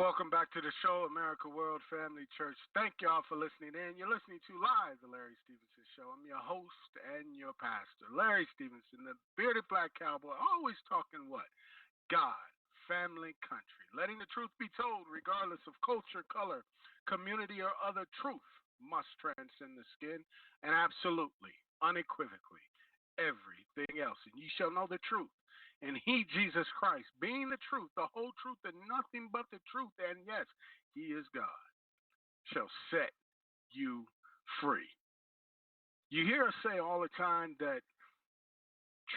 Welcome back to the show, America World Family Church. Thank y'all for listening in. You're listening to Live, the Larry Stevenson Show. I'm your host and your pastor, Larry Stevenson, the bearded black cowboy, always talking what? God, family, country. Letting the truth be told, regardless of culture, color, community, or other truth, must transcend the skin, and absolutely, unequivocally, everything else. And ye shall know the truth. And he, Jesus Christ, being the truth, the whole truth, and nothing but the truth, and yes, he is God, shall set you free. You hear us say all the time that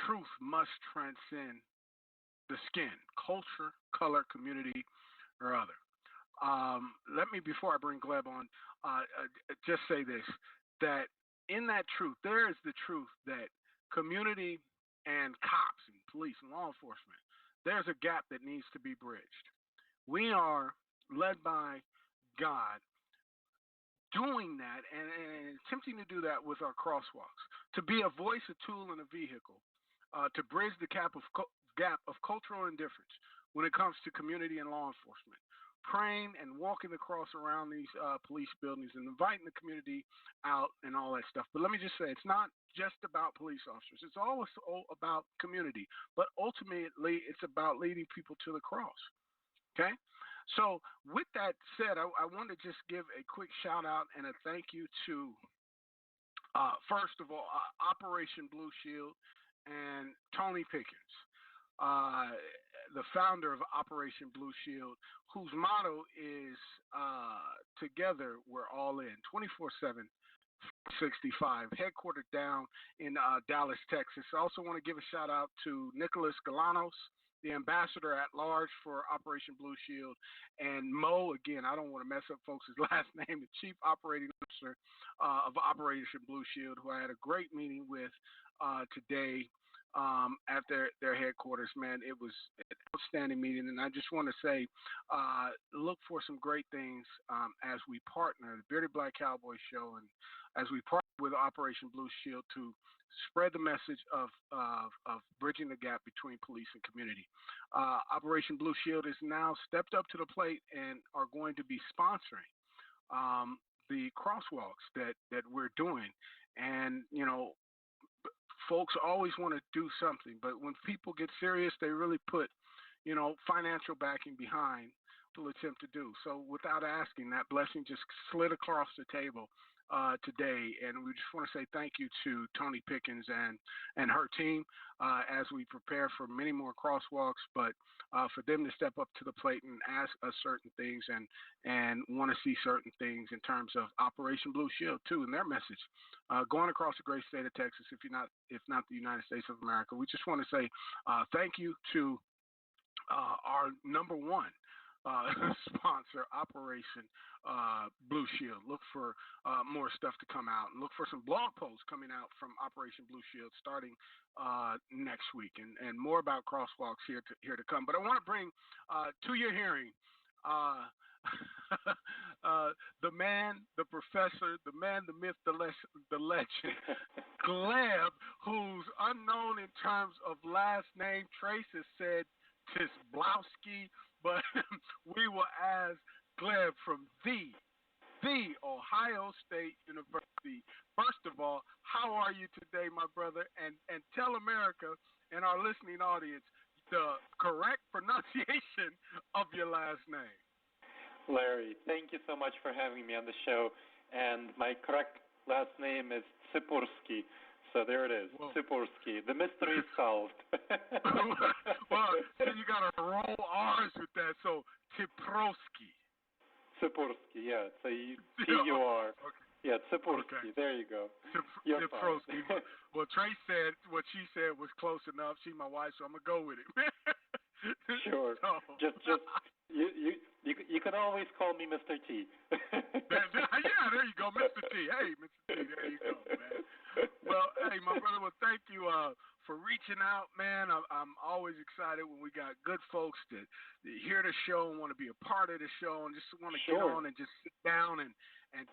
truth must transcend the skin, culture, color, community, or other. Let me, before I bring Gleb on, just say this, that in that truth, there is the truth that community and cops and police and law enforcement, there's a gap that needs to be bridged. We are led by God doing that and attempting to do that with our crosswalks, to be a voice, a tool, and a vehicle to bridge the gap of cultural indifference when it comes to community and law enforcement. Praying and walking the cross around these police buildings and inviting the community out and all that stuff. But let me just say, it's not just about police officers. It's always about community. But ultimately, it's about leading people to the cross. Okay? So with that said, I want to just give a quick shout out and a thank you to, first of all, Operation Blue Shield and Tony Pickens, the founder of Operation Blue Shield, whose motto is together we're all in, 24/7, 65, headquartered down in Dallas, Texas. I also want to give a shout out to Nicholas Galanos, the ambassador at large for Operation Blue Shield, and Mo, again, I don't want to mess up folks' last name, the chief operating officer of Operation Blue Shield, who I had a great meeting with today at their headquarters. Man, it was an outstanding meeting, and I just want to say, look for some great things as we partner, the Bearded Black Cowboy Show, and as we partner with Operation Blue Shield to spread the message of bridging the gap between police and community. Operation Blue Shield is now stepped up to the plate and are going to be sponsoring the crosswalks that we're doing. And, you know, folks always want to do something, but when people get serious, they really put, you know, financial backing behind to attempt to do. So without asking, that blessing just slid across the table today, and we just want to say thank you to Tony Pickens and her team as we prepare for many more crosswalks, but for them to step up to the plate and ask us certain things and want to see certain things in terms of Operation Blue Shield too, and their message going across the great state of Texas, if not the United States of America. We just want to say thank you to our number one sponsor, Operation Blue Shield. Look for more stuff to come out, and look for some blog posts coming out from Operation Blue Shield starting next week, and more about crosswalks here to come. But I want to bring to your hearing the man, the professor, the man, the myth, the legend, Gleb, who's unknown in terms of last name. Trace has said Tsipursky, but we will ask Gleb from the Ohio State University. First of all, how are you today, my brother? And tell America and our listening audience the correct pronunciation of your last name. Larry, thank you so much for having me on the show. And my correct last name is Tsipursky. So there it is, whoa. Tsipursky. The mystery is solved. Well, so you got to roll R's with that. So Tsipursky. Tsipursky, yeah. So T-U-R. Okay. Yeah, Tsipursky. Okay. There you go. Tsipursky. Well, Trace said what she said was close enough. She's my wife, so I'm gonna go with it. Sure. So. Just you can always call me Mr. T. Yeah, there you go, Mr. T. Hey, Mr. T, there you go, man. Well, hey, my brother, well, thank you for reaching out, man. I'm always excited when we got good folks that hear the show and want to be a part of the show and just want to get on and just sit down and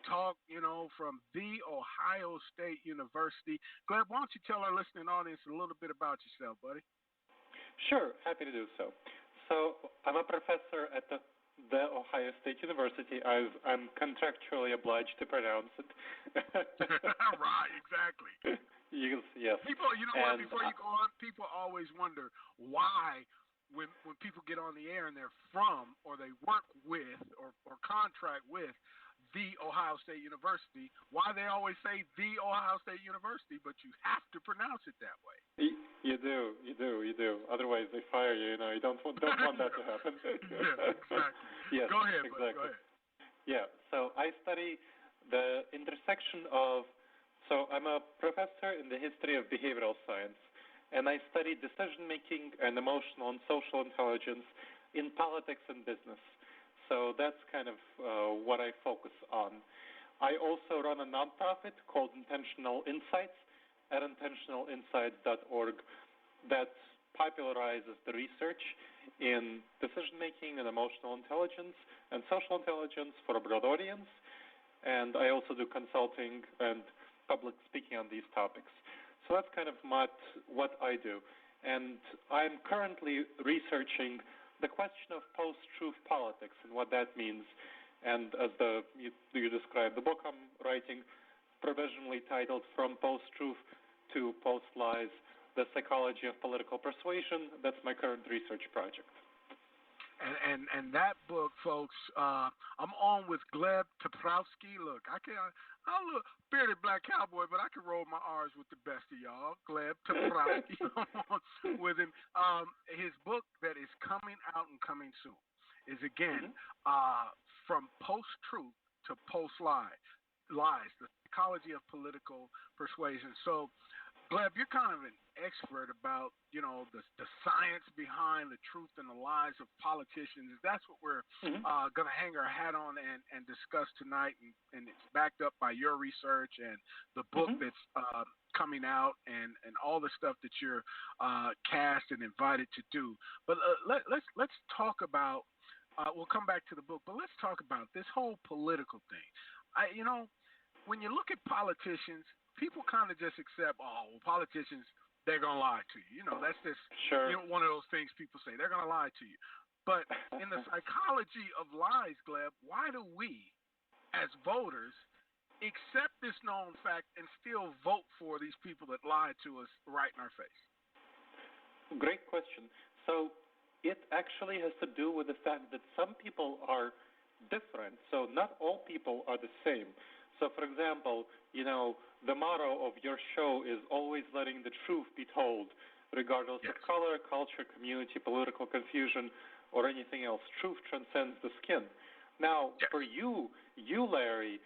talk, you know, from the Ohio State University. Gleb, why don't you tell our listening audience a little bit about yourself, buddy? Sure, happy to do so. So I'm a professor at the the Ohio State University. I'm contractually obliged to pronounce it. Right, exactly. Yes. People, what? Before you go on, people always wonder why, when people get on the air and they're from or they work with or contract with the Ohio State University, why they always say the Ohio State University, but you have to pronounce it that way. You do. Otherwise, they fire you. You don't want that to happen. Yeah, exactly. Yes, go ahead, exactly. Go ahead. Yeah. So I study the intersection of. So I'm a professor in the history of behavioral science, and I study decision making and emotional and social intelligence in politics and business. So that's kind of what I focus on. I also run a nonprofit called Intentional Insights at intentionalinsights.org that popularizes the research in decision-making and emotional intelligence and social intelligence for a broad audience. And I also do consulting and public speaking on these topics. So that's kind of what I do. And I'm currently researching the question of post-truth politics and what that means. And as you described, the book I'm writing, provisionally titled From Post-Truth to Post-Lies, The Psychology of Political Persuasion, that's my current research project. And that book, folks, I'm on with Gleb Tsipursky. Look, I'm a bearded black cowboy, but I can roll my R's with the best of y'all. Gleb Tsipursky, I'm on with him. His book that is coming out and coming soon is, again, From Post-Truth to Post-Lies, The Psychology of Political Persuasion. So, Gleb, you're kind of an expert about, the science behind the truth and the lies of politicians. That's what we're going to hang our hat on and discuss tonight, and it's backed up by your research and the book that's coming out and all the stuff that you're cast and invited to do. But let's talk about. We'll come back to the book, but let's talk about this whole political thing. When you look at politicians, people kind of just accept, politicians, they're going to lie to you. That's just one of those things people say. They're going to lie to you. But in the psychology of lies, Gleb, why do we, as voters, accept this known fact and still vote for these people that lie to us right in our face? Great question. So it actually has to do with the fact that some people are different. So not all people are the same. So, for example, the motto of your show is always letting the truth be told, regardless of color, culture, community, political confusion, or anything else. Truth transcends the skin. Now, for you, Larry,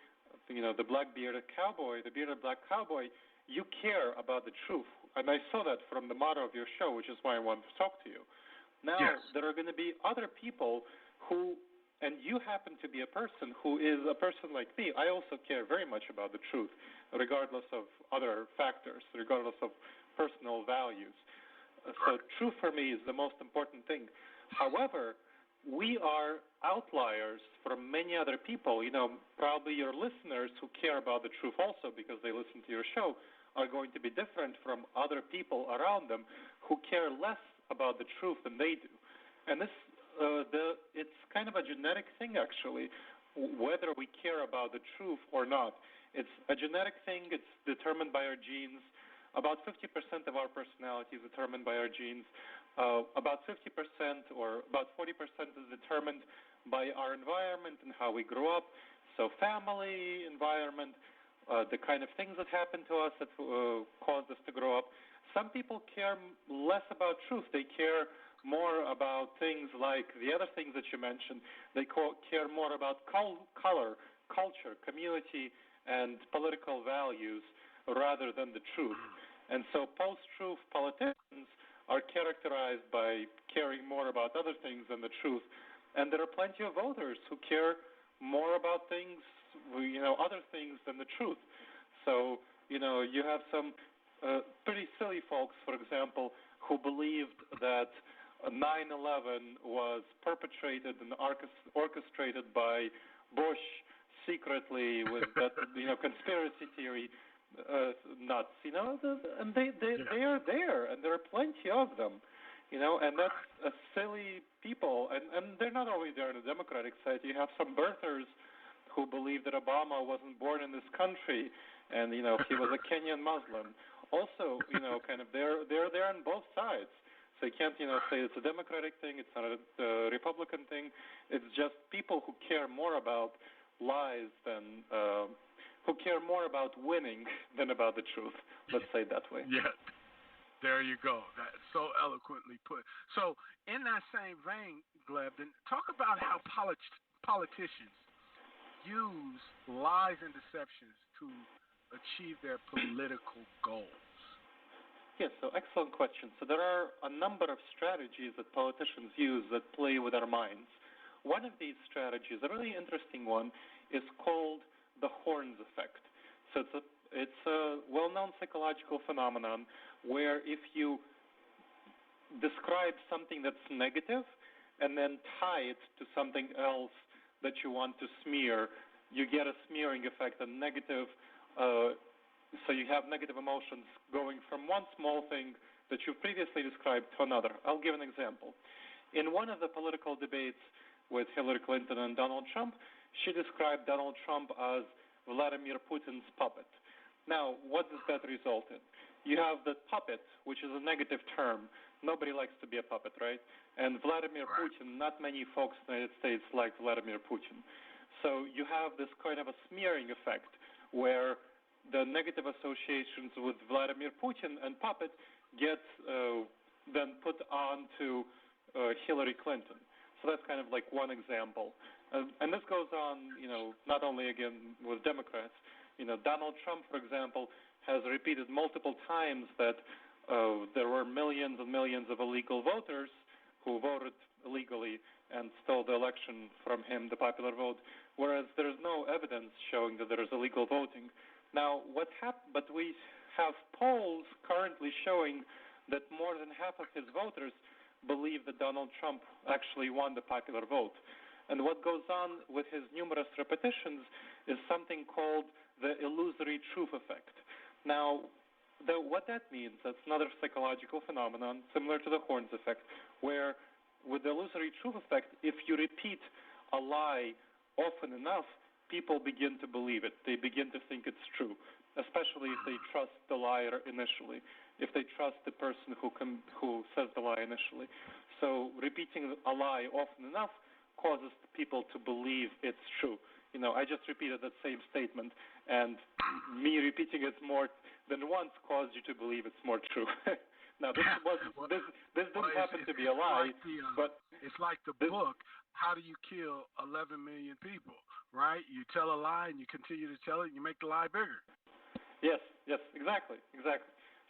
the Black Bearded Cowboy, the Bearded Black Cowboy, you care about the truth. And I saw that from the motto of your show, which is why I wanted to talk to you. Now, there are going to be other people who, and you happen to be a person who is a person like me. I also care very much about the truth, regardless of other factors, regardless of personal values. So truth for me is the most important thing. However, we are outliers from many other people. Probably your listeners who care about the truth also because they listen to your show are going to be different from other people around them who care less about the truth than they do. And this it's kind of a genetic thing, actually, whether we care about the truth or not. It's a genetic thing. It's determined by our genes. About 50% of our personality is determined by our genes. About 50% or about 40% is determined by our environment and how we grow up. So family, environment, the kind of things that happen to us that caused us to grow up. Some people care less about truth. They care more about things like the other things that you mentioned. They care more about color, culture, community, and political values rather than the truth. And so post-truth politicians are characterized by caring more about other things than the truth. And there are plenty of voters who care more about things, other things than the truth. So, you have some pretty silly folks, for example, who believed that 9/11 was perpetrated and orchestrated by Bush secretly with that, conspiracy theory nuts, and they are there, and there are plenty of them. And that's a silly people. And they're not only there on the Democratic side. You have some birthers who believe that Obama wasn't born in this country, and he was a Kenyan Muslim. Also, kind of they're there on both sides. So you can't, say it's a Democratic thing, it's not a Republican thing. It's just people who care more about lies than who care more about winning than about the truth. Let's say it that way. Yeah. There you go. That's so eloquently put. So, in that same vein, Gleb, then talk about how politicians use lies and deceptions to achieve their political goals. Yes, so excellent question. So there are a number of strategies that politicians use that play with our minds. One of these strategies, a really interesting one, is called the horns effect. So it's a well-known psychological phenomenon where if you describe something that's negative and then tie it to something else that you want to smear, you get a smearing effect, a negative, so you have negative emotions going from one small thing that you previously described to another. I'll give an example. In one of the political debates with Hillary Clinton and Donald Trump, she described Donald Trump as Vladimir Putin's puppet. Now, what does that result in? You have the puppet, which is a negative term. Nobody likes to be a puppet, right? And Vladimir Putin, not many folks in the United States like Vladimir Putin. So you have this kind of a smearing effect where the negative associations with Vladimir Putin and puppet get then put on to Hillary Clinton. So that's kind of like one example. And this goes on, not only again with Democrats. Donald Trump, for example, has repeated multiple times that there were millions and millions of illegal voters who voted illegally and stole the election from him, the popular vote, whereas there's no evidence showing that there is illegal voting. Now, but we have polls currently showing that more than half of his voters believe that Donald Trump actually won the popular vote. And what goes on with his numerous repetitions is something called the illusory truth effect. Now, what that means, that's another psychological phenomenon similar to the horns effect, where with the illusory truth effect, if you repeat a lie often enough, people begin to believe it. They begin to think it's true, especially if they trust the liar initially, if they trust the person who says the lie initially. So repeating a lie often enough causes people to believe it's true. I just repeated that same statement, and me repeating it more than once caused you to believe it's more true. Now, this didn't happen to be a lie, but it's like the book, How Do You Kill 11 Million People, right? You tell a lie and you continue to tell it and you make the lie bigger. Yes, exactly.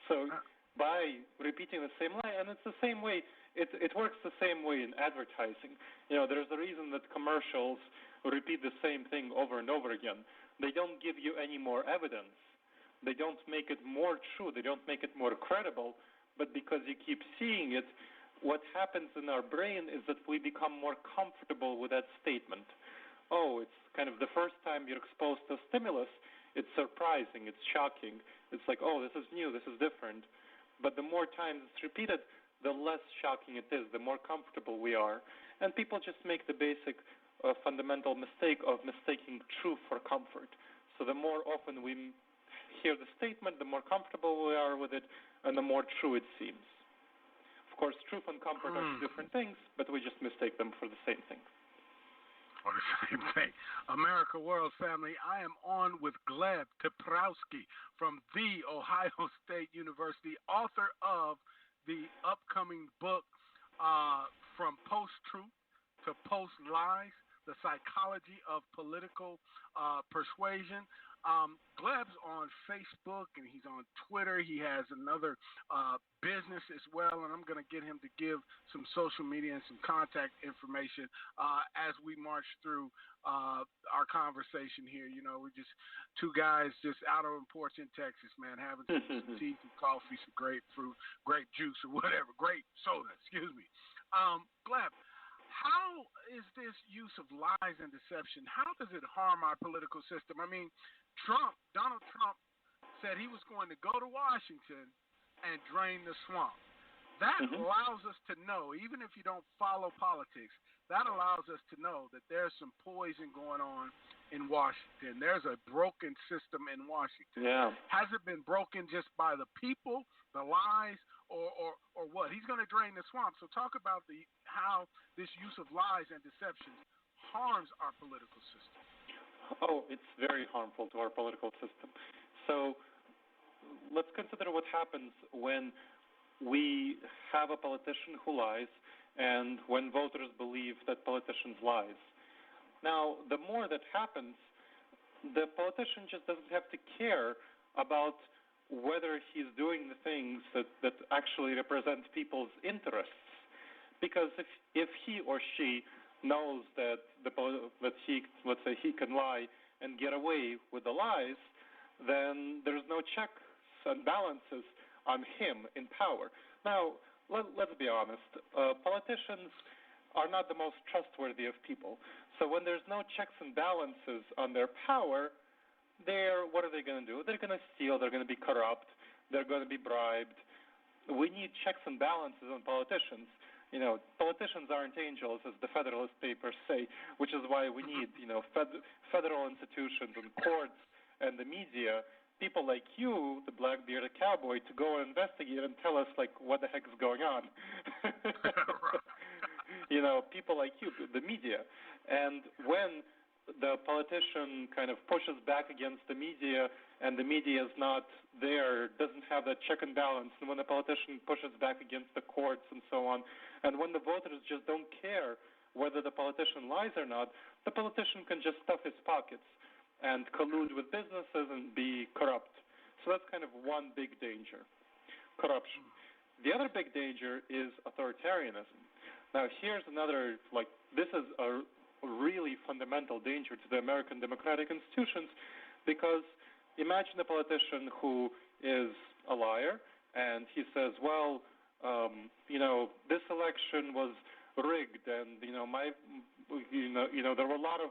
So by repeating the same lie, and it's the same way, it works the same way in advertising. There's a reason that commercials repeat the same thing over and over again. They don't give you any more evidence. They don't make it more true. They don't make it more credible. But because you keep seeing it, what happens in our brain is that we become more comfortable with that statement. Oh, it's kind of the first time you're exposed to stimulus, it's surprising, it's shocking. It's like, oh, this is new, this is different. But the more times it's repeated, the less shocking it is, the more comfortable we are. And people just make the basic fundamental mistake of mistaking truth for comfort. So the more often we hear the statement, the more comfortable we are with it, and the more true it seems. Of course, truth and comfort are two different things, but we just mistake them for the same thing. For the same thing. America World family, I am on with Gleb Tsipursky from The Ohio State University, author of the upcoming book, From Post-Truth to Post-Lies, The Psychology of Political Persuasion. Gleb's on Facebook and he's on Twitter. He has another business as well, and I'm going to get him to give some social media and some contact information as we march through our conversation here. We're just two guys just out on the porch in Texas, man, having some tea, some coffee, some grapefruit, grape juice or whatever, grape soda, excuse me. Gleb, how is this use of lies and deception, how does it harm our political system? I mean, Donald Trump said he was going to go to Washington and drain the swamp. that Mhm. allows us to know, even if you don't follow politics, that allows us to know that there's some poison going on in Washington. There's a broken system in Washington. Yeah. Has it been broken just by the people, the lies, or what? He's going to drain the swamp. So talk about how this use of lies and deceptions harms our political system. Oh, it's very harmful to our political system. So let's consider what happens when we have a politician who lies and when voters believe that politicians lies. Now, the more that happens, the politician just doesn't have to care about whether he's doing the things that actually represent people's interests. Because if he or she knows that he, let's say, he can lie and get away with the lies, then there's no checks and balances on him in power. Now, let's be honest. Politicians are not the most trustworthy of people. So when there's no checks and balances on their power, what are they going to do? They're going to steal. They're going to be corrupt. They're going to be bribed. We need checks and balances on politicians. Politicians aren't angels, as the Federalist Papers say, which is why we need, federal institutions and courts and the media, people like you, the Black Bearded Cowboy, to go and investigate and tell us, like, what the heck is going on. People like you, the media. And when the politician kind of pushes back against the media and the media is not there, doesn't have that check and balance, and when the politician pushes back against the courts and so on, and when the voters just don't care whether the politician lies or not, the politician can just stuff his pockets and collude with businesses and be corrupt. So that's kind of one big danger, corruption. The other big danger is authoritarianism. Now, here's another, this is a really fundamental danger to the American democratic institutions, because imagine a politician who is a liar and he says, well, this election was rigged, and there were a lot of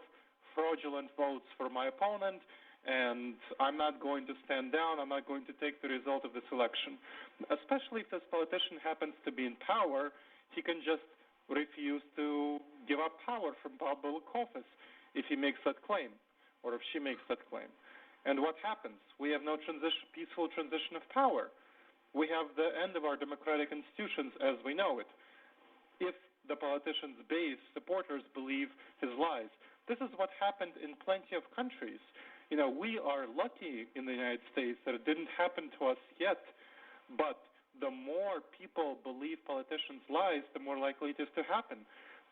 fraudulent votes for my opponent, and I'm not going to stand down. I'm not going to take the result of this election. Especially if this politician happens to be in power, he can just refuse to give up power from public office if he makes that claim, or if she makes that claim. And what happens? We have no peaceful transition of power. We have the end of our democratic institutions as we know it, if the politician's base supporters believe his lies. This is what happened in plenty of countries. We are lucky in the United States that it didn't happen to us yet, but the more people believe politicians' lies, the more likely it is to happen.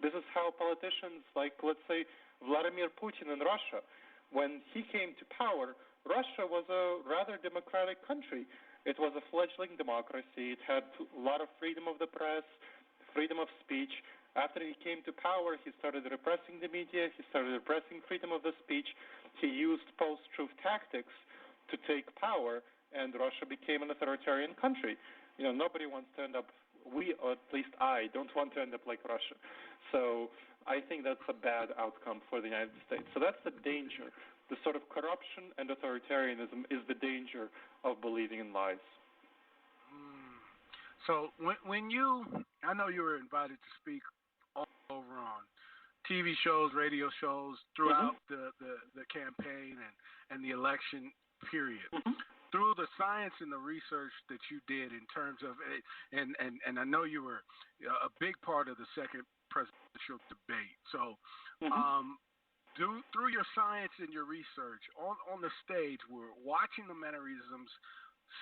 This is how politicians like, let's say, Vladimir Putin in Russia, when he came to power, Russia was a rather democratic country. It was a fledgling democracy. It had a lot of freedom of the press, freedom of speech. After he came to power, he started repressing the media. He started repressing freedom of the speech. He used post-truth tactics to take power, and Russia became an authoritarian country. Nobody wants to end up, or at least I, don't want to end up like Russia. So I think that's a bad outcome for the United States. So that's the danger. The sort of corruption and authoritarianism is the danger of believing in lies. So I know you were invited to speak all over on TV shows, radio shows throughout the campaign and the election period. Through the science and the research that you did in terms of it, and I know you were a big part of the second presidential debate. So through your science and your research on the stage, we're watching the mannerisms,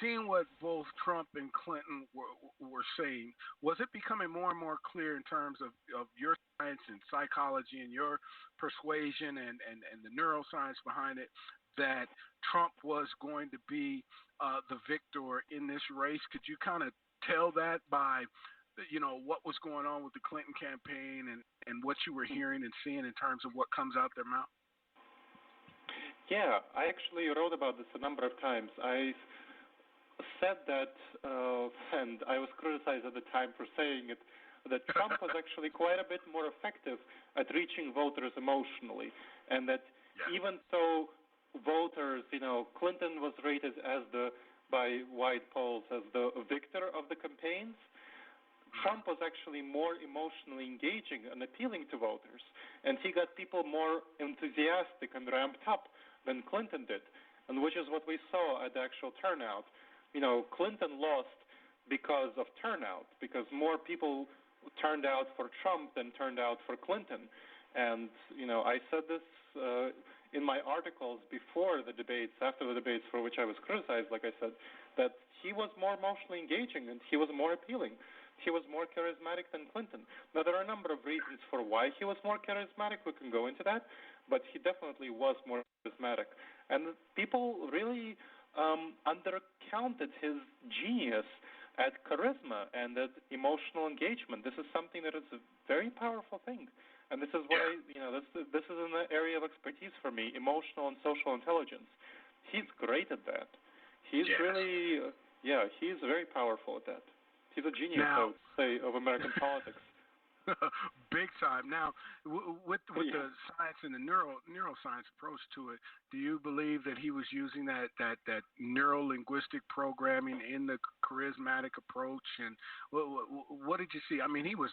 seeing what both Trump and Clinton were saying. Was it becoming more and more clear in terms of your science and psychology and your persuasion and the neuroscience behind it that Trump was going to be the victor in this race? Could you kind of tell that by, what was going on with the Clinton campaign and what you were hearing and seeing in terms of what comes out their mouth? Yeah, I actually wrote about this a number of times. I said that, and I was criticized at the time for saying it, that Trump was actually quite a bit more effective at reaching voters emotionally, and that even though voters, Clinton was rated by wide polls as the victor of the campaigns, Trump was actually more emotionally engaging and appealing to voters, and he got people more enthusiastic and ramped up than Clinton did, and which is what we saw at the actual turnout. Clinton lost because of turnout, because more people turned out for Trump than turned out for Clinton. And, I said this in my articles before the debates, after the debates for which I was criticized, like I said, that he was more emotionally engaging and he was more appealing. He was more charismatic than Clinton. Now, there are a number of reasons for why he was more charismatic. We can go into that, but he definitely was more charismatic. And people really undercounted his genius at charisma and at emotional engagement. This is something that is a very powerful thing. And this is what this is an area of expertise for me, emotional and social intelligence. He's great at that. He's really, he's very powerful at that. He's a genius, I would say, of American politics. Big time. Now, with the science and the neuroscience approach to it, do you believe that he was using that neuro-linguistic programming in the charismatic approach? And what did you see? I mean, he was,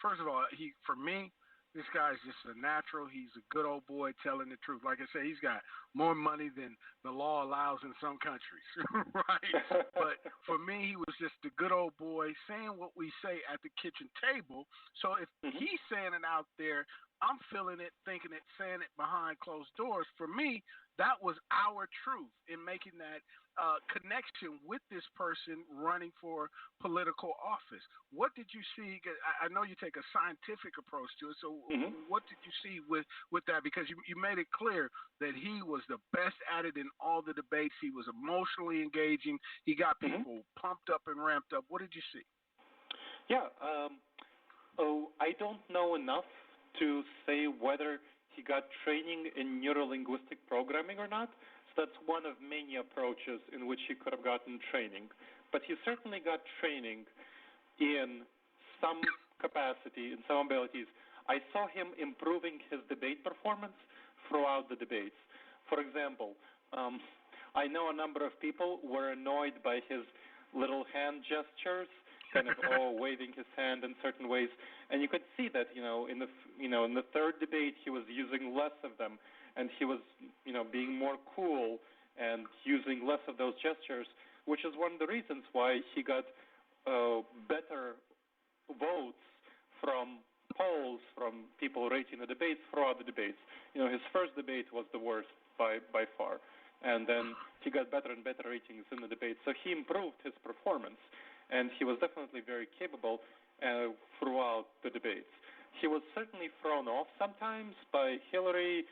first of all, for me, this guy's just a natural. He's a good old boy telling the truth. Like I said, he's got more money than the law allows in some countries, right? But for me, he was just a good old boy saying what we say at the kitchen table. So if he's saying it out there, I'm feeling it, thinking it, saying it behind closed doors. For me, that was our truth in making that connection with this person running for political office. What did you see? I know you take a scientific approach to it. So what did you see with that? Because you made it clear that he was the best at it in all the debates. He was emotionally engaging. He got people pumped up and ramped up. What did you see? Yeah. I don't know enough to say whether he got training in neuro-linguistic programming or not. So that's one of many approaches in which he could have gotten training. But he certainly got training in some capacity, in some abilities. I saw him improving his debate performance throughout the debates. For example, I know a number of people were annoyed by his little hand gestures, kind of waving his hand in certain ways, and you could see that in the third debate he was using less of them, and he was being more cool and using less of those gestures, which is one of the reasons why he got better votes from polls, from people rating the debates throughout the debates. His first debate was the worst by far, and then he got better and better ratings in the debates, so he improved his performance. And he was definitely very capable throughout the debates. He was certainly thrown off sometimes by Hillary,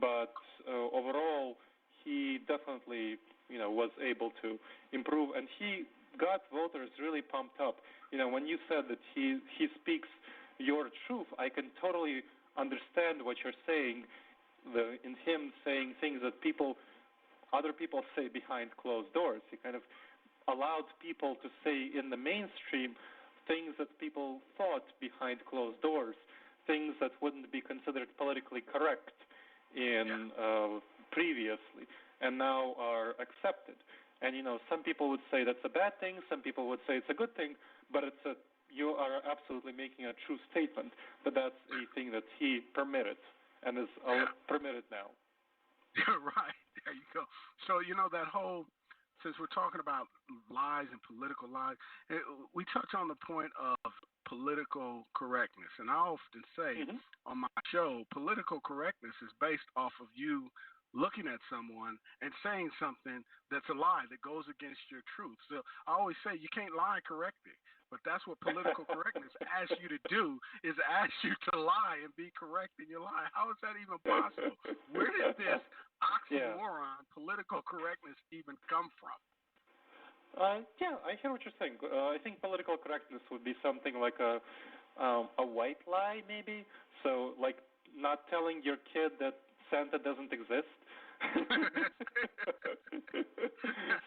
but overall he definitely was able to improve, and he got voters really pumped up. When you said that he speaks your truth, I can totally understand what you're saying. In him saying things that other people say behind closed doors. He kind of allowed people to say in the mainstream things that people thought behind closed doors, things that wouldn't be considered politically correct previously, and now are accepted. And some people would say that's a bad thing, some people would say it's a good thing, but you are absolutely making a true statement that that's a thing that he permitted and is permitted now. Right, there you go. So that whole, since we're talking about lies and political lies, we touch on the point of political correctness. And I often say on my show, political correctness is based off of you looking at someone and saying something that's a lie that goes against your truth. So I always say you can't lie correctly, but that's what political correctness asks you to do, is ask you to lie and be correct in your lie. How is that even possible? Where did this oxymoron, political correctness, even come from? I hear what you're saying. I think political correctness would be something like a white lie, maybe. So, like not telling your kid that Santa doesn't exist.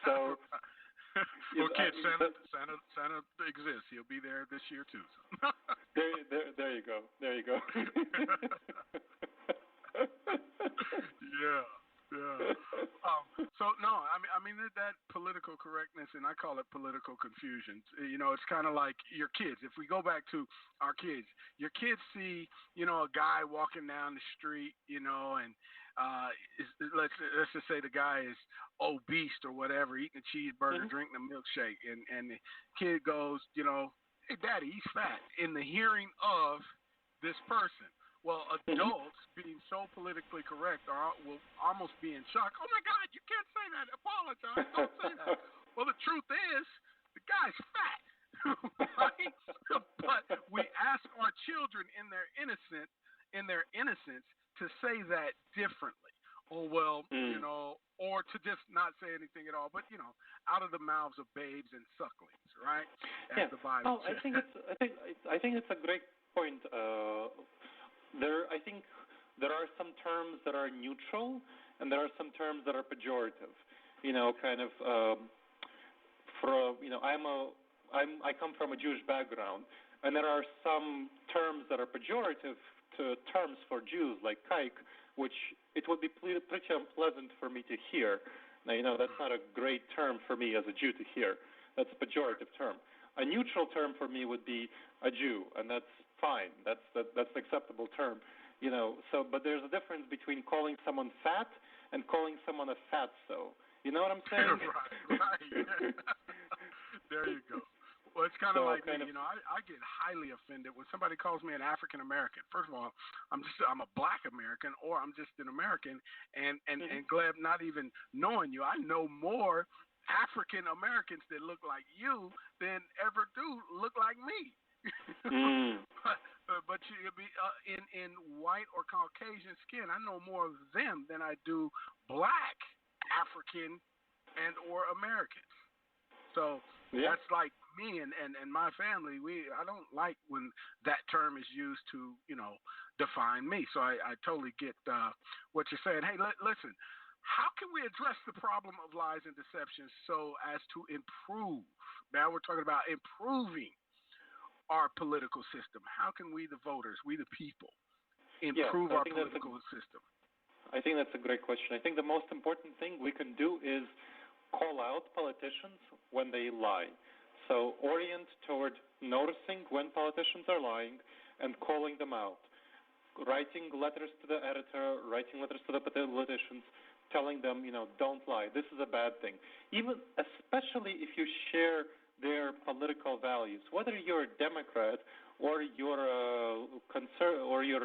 So, well, kid, Santa exists. He'll be there this year too. There you go. There you go. Yeah. So no, I mean that political correctness, and I call it political confusion. It's kind of like your kids. If we go back to our kids, your kids see, a guy walking down the street, and let's just say the guy is obese or whatever, eating a cheeseburger, drinking a milkshake, and the kid goes, hey, daddy, he's fat. In the hearing of this person. Well, adults being so politically correct will almost be in shock. Oh my God, you can't say that. Apologize. Don't say that. Well, the truth is, the guy's fat, right? But we ask our children in their innocence, to say that differently. Oh well, or to just not say anything at all. But out of the mouths of babes and sucklings, right? As the Bible says. I think it's a great point. I think there are some terms that are neutral, and there are some terms that are pejorative. I come from a Jewish background, and there are some terms that are pejorative to terms for Jews, like kike, which it would be pretty unpleasant for me to hear. Now, that's not a great term for me as a Jew to hear. That's a pejorative term. A neutral term for me would be a Jew, and that's fine. That's an acceptable term. But there's a difference between calling someone fat and calling someone a fatso. You know what I'm saying? Right. There you go. Well, it's kind of like me. I get highly offended when somebody calls me an African American. First of all, I'm a Black American, or I'm just an American. And Gleb, not even knowing you, I know more African Americans that look like you than ever do look like me. But you be in white or Caucasian skin, I know more of them than I do Black African and or Americans. So that's like me and my family. I don't like when that term is used to define me. So I totally get what you're saying. Hey, listen. How can we address the problem of lies and deception so as to improve? Now we're talking about improving our political system. How can we, the voters, we the people, improve our political system? I think that's a great question. I think the most important thing we can do is call out politicians when they lie. So orient toward noticing when politicians are lying and calling them out. Writing letters to the editor, writing letters to the politicians, telling them, don't lie. This is a bad thing. Especially if you share their political values, whether you're a Democrat or you're a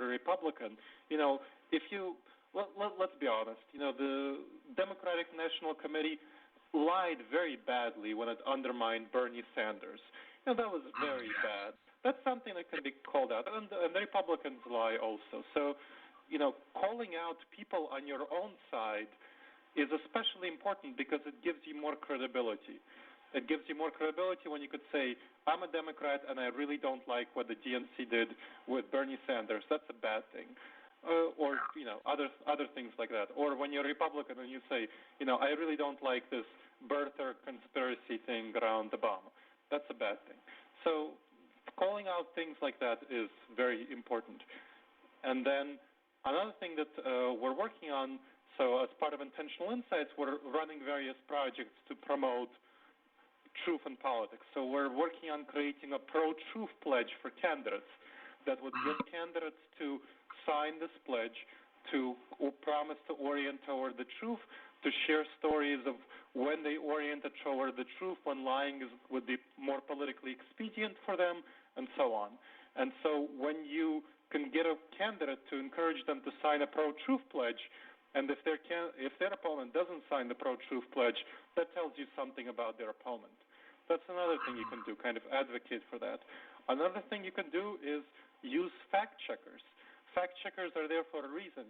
Republican. Let's be honest. The Democratic National Committee lied very badly when it undermined Bernie Sanders. That was very bad. That's something that can be called out, and the Republicans lie also. So, calling out people on your own side is especially important because it gives you more credibility. It gives you more credibility when you could say, I'm a Democrat and I really don't like what the DNC did with Bernie Sanders. That's a bad thing. Or other things like that. Or when you're a Republican and you say, I really don't like this birther conspiracy thing around Obama. That's a bad thing. So calling out things like that is very important. And then another thing that we're working on, so as part of Intentional Insights, we're running various projects to promote truth in politics. So we're working on creating a pro-truth pledge for candidates that would get candidates to sign this pledge, to promise to orient toward the truth, to share stories of when they oriented toward the truth, when lying would be more politically expedient for them, and so on. And so when you can get a candidate to encourage them to sign a pro-truth pledge, and if their opponent doesn't sign the pro-truth pledge, that tells you something about their opponent. That's another thing you can do, kind of advocate for that. Another thing you can do is use fact checkers. Fact checkers are there for a reason,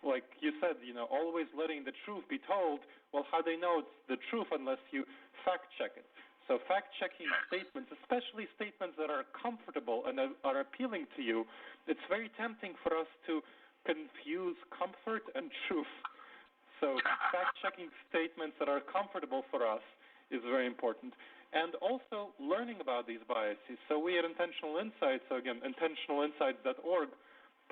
Like you said, always letting the truth be told. Well, how do they know it's the truth unless you fact check it? So fact-checking statements, especially statements that are comfortable and are appealing to you, it's very tempting for us to confuse comfort and truth. So fact-checking statements that are comfortable for us is very important. And also learning about these biases. So we at Intentional Insights, so again, intentionalinsights.org,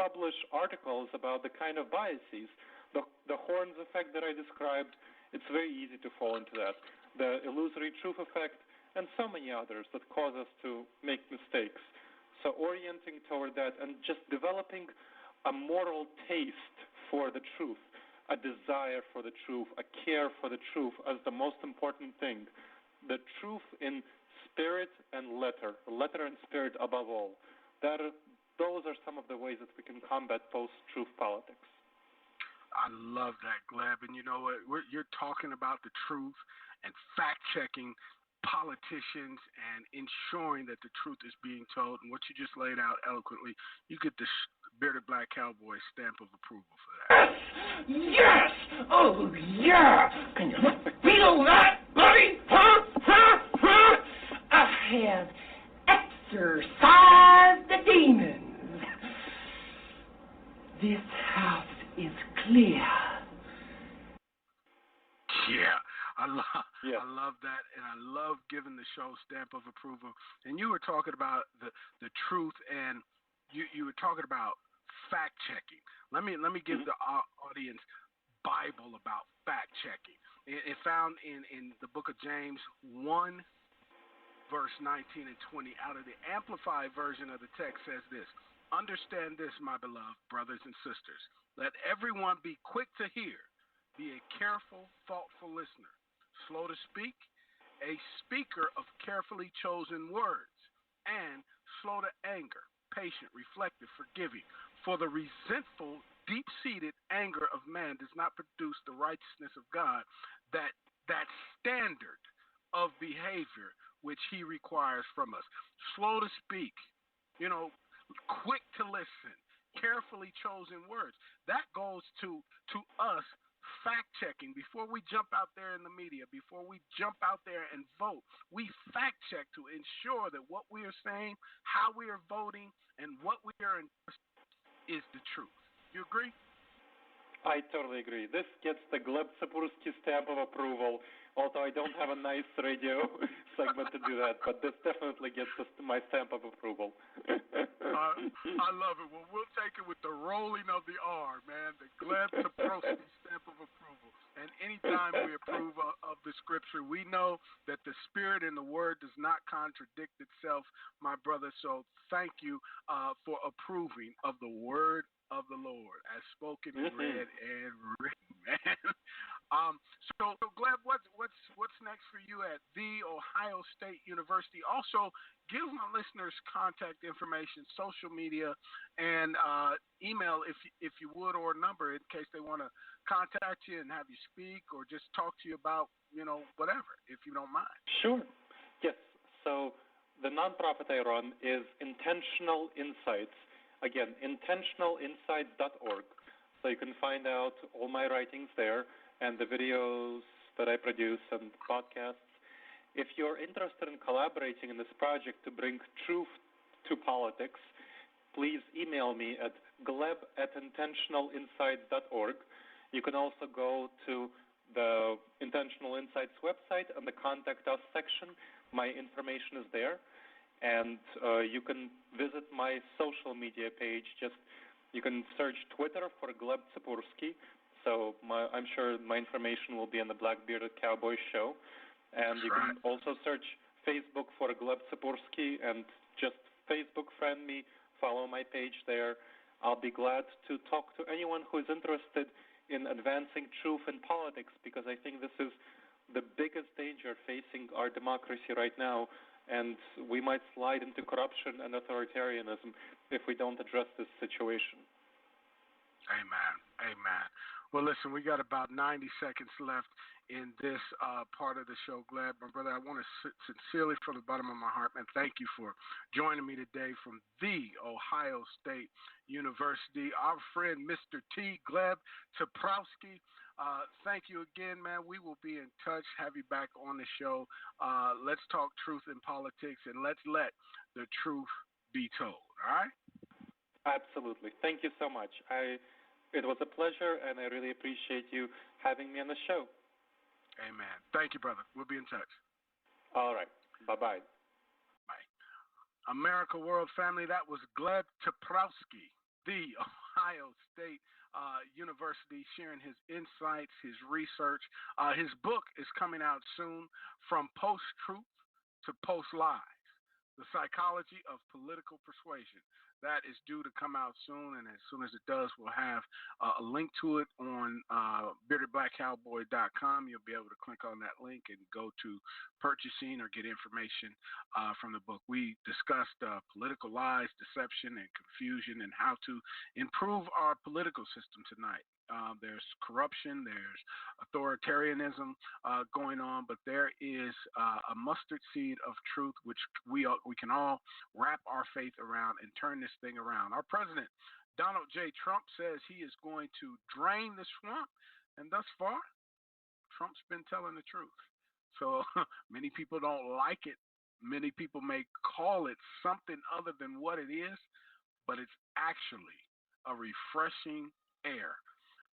publish articles about the kind of biases. The Horns effect that I described it's very easy to fall into that. The illusory truth effect and so many others that cause us to make mistakes. So orienting toward that and just developing a moral taste for the truth, a desire for the truth, a care for the truth as the most important thing. The truth in spirit and letter and spirit above all. Those are some of the ways that we can combat post-truth politics. I love that, Gleb. And you know what? You're talking about the truth and fact-checking politicians and ensuring that the truth is being told. And what you just laid out eloquently, you get the Bearded Black Cowboy stamp of approval for that. Yes! Oh, yeah! Can you feel that, buddy? Huh? Huh? Huh? I have exorcised the demons. This house is clear. Yeah, I love that, and I love giving the show stamp of approval. And you were talking about the truth, and you were talking about fact checking. Let me give the audience Bible about fact checking. It found in the book of James 1, verse 19 and 20. Out of the Amplified version of the text says this: "Understand this, my beloved brothers and sisters. Let everyone be quick to hear, be a careful, thoughtful listener, slow to speak, a speaker of carefully chosen words, and slow to anger, patient, reflective, forgiving. For the resentful, deep-seated anger of man does not produce the righteousness of God, that standard of behavior which he requires from us." Slow to speak, quick to listen, carefully chosen words. That goes to us fact-checking. Before we jump out there in the media, before we jump out there and vote, we fact-check to ensure that what we are saying, how we are voting, and what we are endorsing is the truth. You agree? I totally agree. This gets the Gleb Tsipursky stamp of approval, although I don't have a nice radio segment to do that, but this definitely gets my stamp of approval. I love it. Well, we'll take it with the rolling of the R, man, the Gleb Tsipursky stamp of approval. And anytime we approve of the scripture, we know that the spirit and the word does not contradict itself, my brother. So thank you for approving of the word of the Lord as spoken, read, and written, man. So Gleb, what's next for you at The Ohio State University? Also, give my listeners contact information, social media, and email if you would, or a number in case they want to contact you and have you speak or just talk to you about whatever, if you don't mind. Sure. Yes. So the nonprofit I run is Intentional Insights. Again, intentionalinsights.org. So you can find out all my writings there and the videos that I produce and podcasts. If you're interested in collaborating in this project to bring truth to politics, please email me at gleb@intentionalinsights.org. You can also go to the Intentional Insights website and the Contact Us section. My information is there. And you can visit my social media page. You can search Twitter for Gleb Tsipursky. So I'm sure my information will be on the Black Bearded Cowboy show. And you can also search Facebook for Gleb Tsipursky and just Facebook friend me, follow my page there. I'll be glad to talk to anyone who is interested in advancing truth in politics, because I think this is the biggest danger facing our democracy right now. And we might slide into corruption and authoritarianism if we don't address this situation. Amen. Well, listen, we got about 90 seconds left in this part of the show, Gleb. My brother, I want to sincerely, from the bottom of my heart, man, thank you for joining me today from The Ohio State University. Our friend, Mr. T. Gleb Tsipursky. Thank you again, man. We will be in touch, have you back on the show. Let's talk truth in politics, and let's let the truth be told, all right? Absolutely. Thank you so much. It was a pleasure, and I really appreciate you having me on the show. Amen. Thank you, brother. We'll be in touch. All right. Bye-bye. Bye. America World Family, that was Gleb Tsipursky, The Ohio State University, sharing his insights, his research. His book is coming out soon, From Post-Truth to Post-Lies, The Psychology of Political Persuasion. That is due to come out soon, and as soon as it does, we'll have a link to it on beardedblackcowboy.com. You'll be able to click on that link and go to purchasing or get information from the book. We discussed political lies, deception, and confusion, and how to improve our political system tonight. There's corruption, there's authoritarianism going on, but there is a mustard seed of truth which we can all wrap our faith around and turn this thing around. Our president, Donald J. Trump, says he is going to drain the swamp, and thus far, Trump's been telling the truth. So many people don't like it. Many people may call it something other than what it is, but it's actually a refreshing air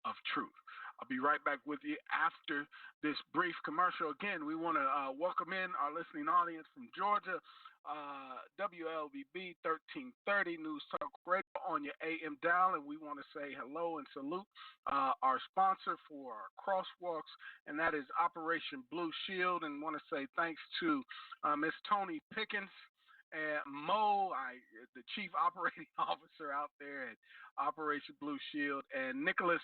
of truth. I'll be right back with you after this brief commercial. Again, we want to welcome in our listening audience from Georgia, WLBB 1330 News Talk Radio on your AM dial, and we want to say hello and salute our sponsor for our crosswalks, and that is Operation Blue Shield, and want to say thanks to Miss Tony Pickens and Mo, the Chief Operating Officer out there at Operation Blue Shield, and Nicholas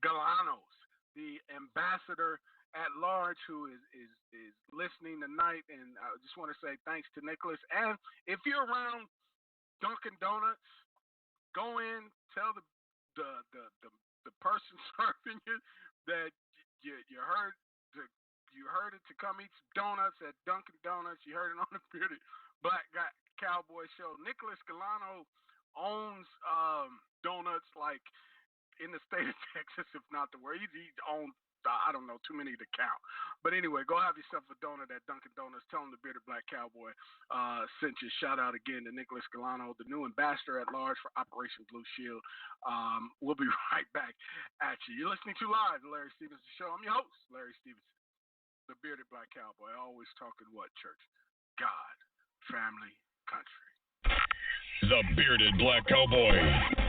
Galanos, the Ambassador at Large, who is listening tonight. And I just want to say thanks to Nicholas. And if you're around Dunkin' Donuts, go in, tell the person serving you that you heard it to come eat some donuts at Dunkin' Donuts. You heard it on the Bearded Black Cowboy Show. Nicholas Galano owns donuts like in the state of Texas, if not the world. He owns, I don't know, too many to count. But anyway, go have yourself a donut at Dunkin' Donuts. Tell him the Bearded Black Cowboy sent you. Shout out again to Nicholas Galano, the new ambassador at large for Operation Blue Shield. We'll be right back at you. You're listening to Live, the Larry Stevenson Show. I'm your host, Larry Stevenson, the Bearded Black Cowboy. Always talking what, church? God, family, country. The Bearded Black Cowboy.